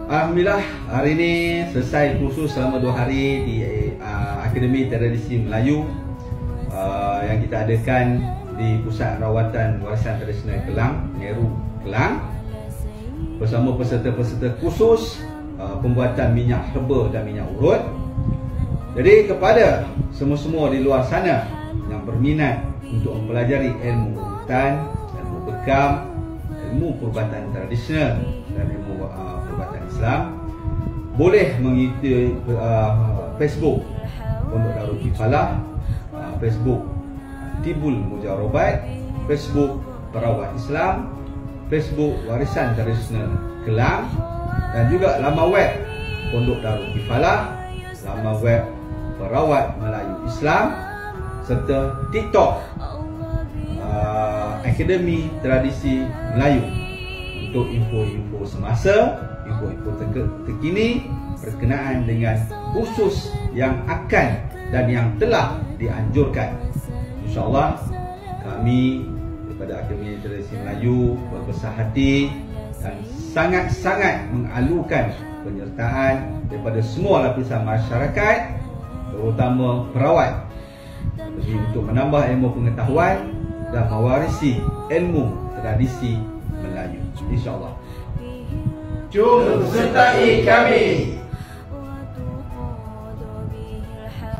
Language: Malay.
Alhamdulillah, hari ini selesai kursus selama 2 hari di Akademi Tradisi Melayu yang kita adakan di Pusat Rawatan Warisan Tradisional Kelang, Nehru, Kelang, bersama peserta-peserta kursus pembuatan minyak herba dan minyak urut. Jadi kepada semua-semua di luar sana yang berminat untuk mempelajari ilmu urutan, ilmu bekam, ilmu perubatan tradisional dan ilmu perubatan Islam, boleh mengikuti Facebook Pondok Darul Kifalah, Facebook Tibul Mujarobat, Facebook Perawat Islam, Facebook Warisan Tradisional Kelang, dan juga laman web Pondok Darul Kifalah, laman web Perawat Melayu Islam, serta TikTok Akademi Tradisi Melayu untuk info-info semasa, info-info terkini berkenaan dengan kursus yang akan dan yang telah dianjurkan. InsyaAllah kami daripada Akademi Tradisi Melayu berbesar hati dan sangat-sangat mengalukan penyertaan daripada semua lapisan masyarakat, terutama perawat, untuk menambah ilmu pengetahuan dan mewarisi ilmu tradisi Melayu. InsyaAllah. Jom sertai kami.